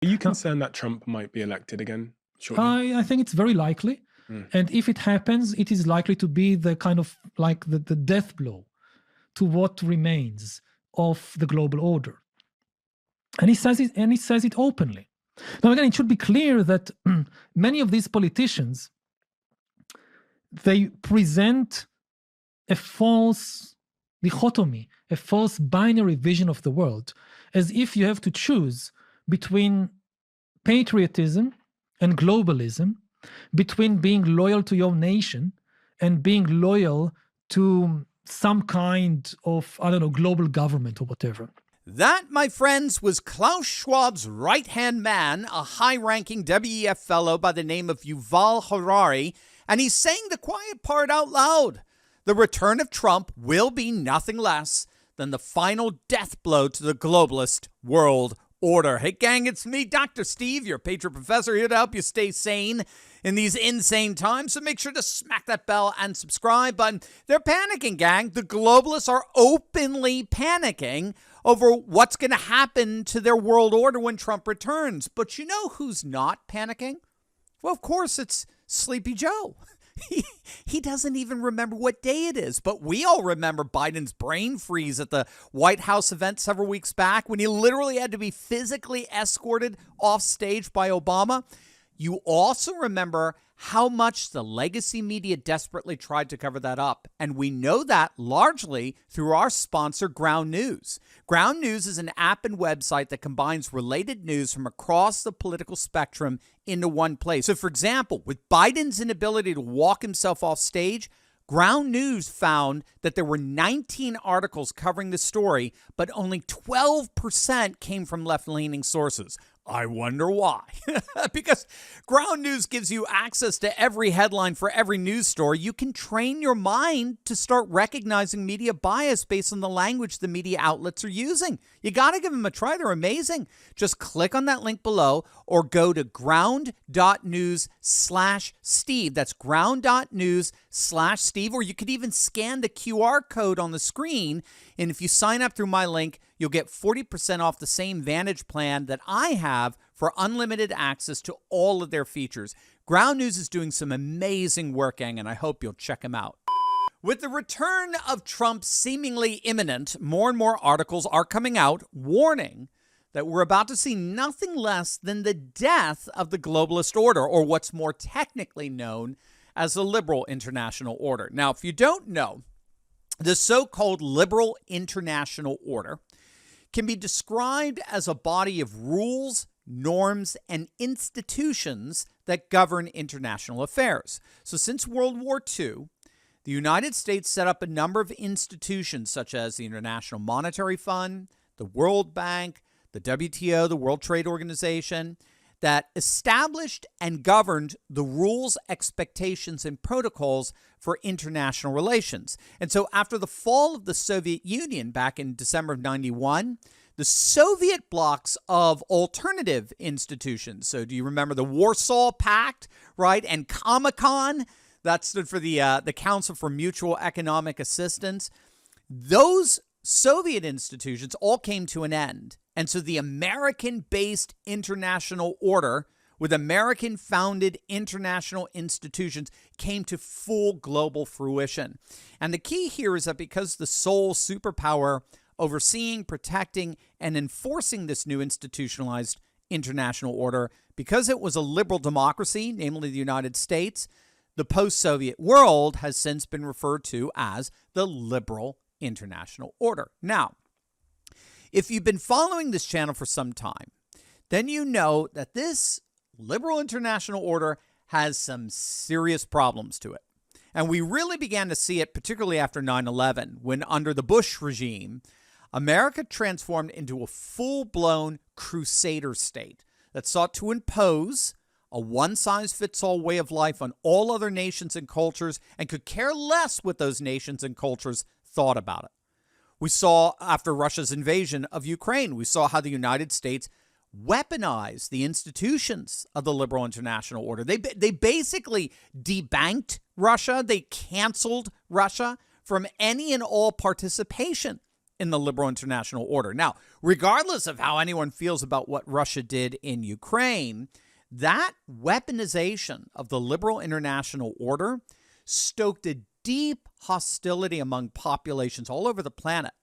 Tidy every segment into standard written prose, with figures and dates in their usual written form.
Are you concerned that Trump might be elected again shortly? I think it's very likely. And if it happens, it is likely to be the kind of like the death blow to what remains of the global order. And he says it openly. Now, again, it should be clear that many of these politicians, they present a false dichotomy, a false binary vision of the world, as if you have to choose between patriotism and globalism, between being loyal to your nation and being loyal to some kind of, I don't know, global government or whatever. That, my friends, was Klaus Schwab's right-hand man, a high-ranking WEF fellow by the name of Yuval Harari, and he's saying the quiet part out loud. The return of Trump will be nothing less than the final death blow to the globalist world order. Hey, gang, it's me, Dr. Steve, your Patriot Professor, here to help you stay sane in these insane times. So make sure to smack that bell and subscribe button. They're panicking, gang. The globalists are openly panicking over what's going to happen to their world order when Trump returns. But you know who's not panicking? Well, of course, it's Sleepy Joe. He doesn't even remember what day it is, but we all remember Biden's brain freeze at the White House event several weeks back when he literally had to be physically escorted off stage by Obama. You also remember how much the legacy media desperately tried to cover that up. And we know that largely through our sponsor, Ground News. Ground News is an app and website that combines related news from across the political spectrum into one place. So, for example, with Biden's inability to walk himself off stage, Ground News found that there were 19 articles covering the story, but only 12% came from left-leaning sources. I wonder why. Because Ground News gives you access to every headline for every news story. You can train your mind to start recognizing media bias based on the language the media outlets are using. You got to give them a try. They're amazing. Just click on that link below or go to ground.news/Steve. That's ground.news/Steve. Or you could even scan the QR code on the screen. And if you sign up through my link, you'll get 40% off the same Vantage plan that I have for unlimited access to all of their features. Ground News is doing some amazing work, gang, and I hope you'll check them out. With the return of Trump seemingly imminent, more and more articles are coming out warning that we're about to see nothing less than the death of the globalist order, or what's more technically known as the liberal international order. Now, if you don't know, the so-called liberal international order can be described as a body of rules, norms, and institutions that govern international affairs. So since World War II, the United States set up a number of institutions such as the International Monetary Fund, the World Bank, the WTO, the World Trade Organization, that established and governed the rules, expectations, and protocols for international relations. And so after the fall of the Soviet Union back in December of 91, the Soviet blocks of alternative institutions, so do you remember the Warsaw Pact, right, and Comecon, that stood for the Council for Mutual Economic Assistance, those Soviet institutions all came to an end. And so the American-based international order with American-founded international institutions came to full global fruition. And the key here is that because the sole superpower overseeing, protecting, and enforcing this new institutionalized international order, because it was a liberal democracy, namely the United States, the post-Soviet world has since been referred to as the liberal international order. Now, if you've been following this channel for some time, then you know that this liberal international order has some serious problems to it. And we really began to see it particularly after 9/11, when under the Bush regime, America transformed into a full-blown crusader state that sought to impose a one-size-fits-all way of life on all other nations and cultures and could care less what those nations and cultures thought about it. We saw after Russia's invasion of Ukraine, we saw how the United States weaponized the institutions of the liberal international order. They basically debanked Russia. They canceled Russia from any and all participation in the liberal international order. Now, regardless of how anyone feels about what Russia did in Ukraine, that weaponization of the liberal international order stoked a deep hostility among populations all over the planet.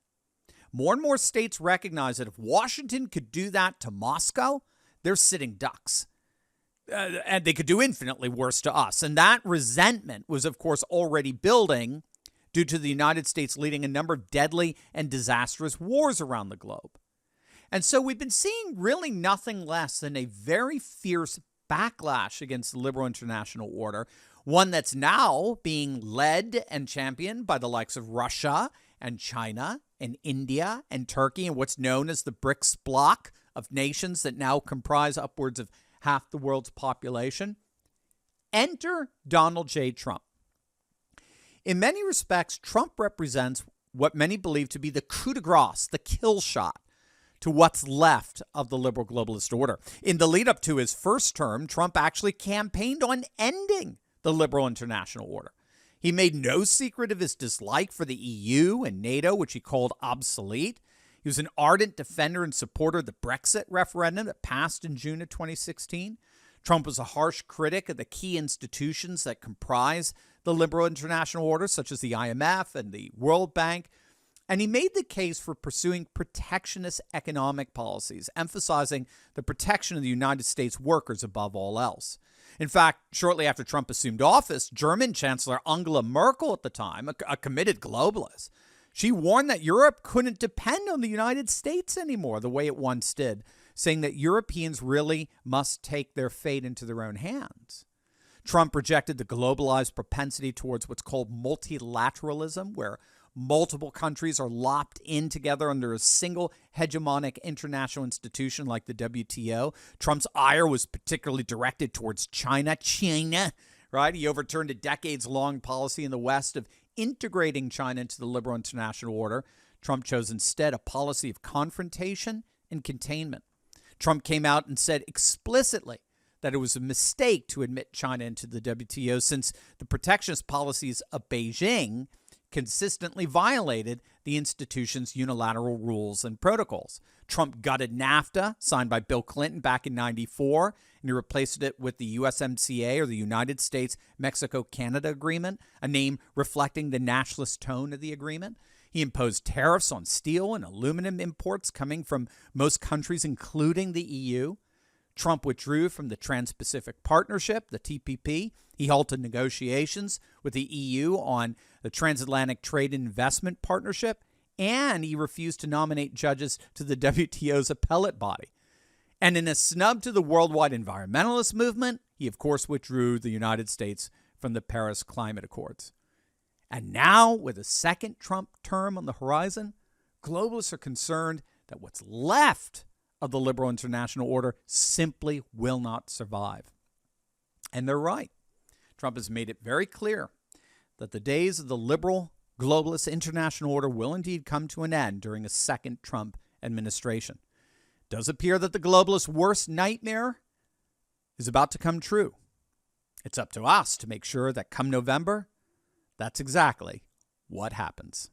More and more states recognize that if Washington could do that to Moscow, they're sitting ducks. And they could do infinitely worse to us. And that resentment was, of course, already building due to the United States leading a number of deadly and disastrous wars around the globe. And so we've been seeing really nothing less than a very fierce backlash against the liberal international order, one that's now being led and championed by the likes of Russia and China and India and Turkey and what's known as the BRICS bloc of nations that now comprise upwards of half the world's population. Enter Donald J. Trump. In many respects, Trump represents what many believe to be the coup de grace, the kill shot to what's left of the liberal globalist order. In the lead up to his first term, Trump actually campaigned on ending the liberal international order. He made no secret of his dislike for the EU and NATO, which he called obsolete. He was an ardent defender and supporter of the Brexit referendum that passed in June of 2016. Trump was a harsh critic of the key institutions that comprise the liberal international order, such as the IMF and the World Bank. And he made the case for pursuing protectionist economic policies, emphasizing the protection of the United States workers above all else. In fact, shortly after Trump assumed office, German Chancellor Angela Merkel at the time, a committed globalist, she warned that Europe couldn't depend on the United States anymore the way it once did, saying that Europeans really must take their fate into their own hands. Trump rejected the globalized propensity towards what's called multilateralism, where multiple countries are locked in together under a single hegemonic international institution like the WTO. Trump's ire was particularly directed towards China, right? He overturned a decades-long policy in the West of integrating China into the liberal international order. Trump chose instead a policy of confrontation and containment. Trump came out and said explicitly that it was a mistake to admit China into the WTO since the protectionist policies of Beijing consistently violated the institution's unilateral rules and protocols. Trump gutted NAFTA, signed by Bill Clinton back in '94, and he replaced it with the USMCA, or the United States-Mexico-Canada Agreement, a name reflecting the nationalist tone of the agreement. He imposed tariffs on steel and aluminum imports coming from most countries, including the EU. Trump withdrew from the Trans-Pacific Partnership, the TPP. He halted negotiations with the EU on the Transatlantic Trade and Investment Partnership, and he refused to nominate judges to the WTO's appellate body. And in a snub to the worldwide environmentalist movement, he, of course, withdrew the United States from the Paris Climate Accords. And now, with a second Trump term on the horizon, globalists are concerned that what's left of the liberal international order simply will not survive. And they're right. Trump has made it very clear that the days of the liberal globalist international order will indeed come to an end during a second Trump administration. It does appear that the globalist worst nightmare is about to come true. It's up to us to make sure that come November, that's exactly what happens.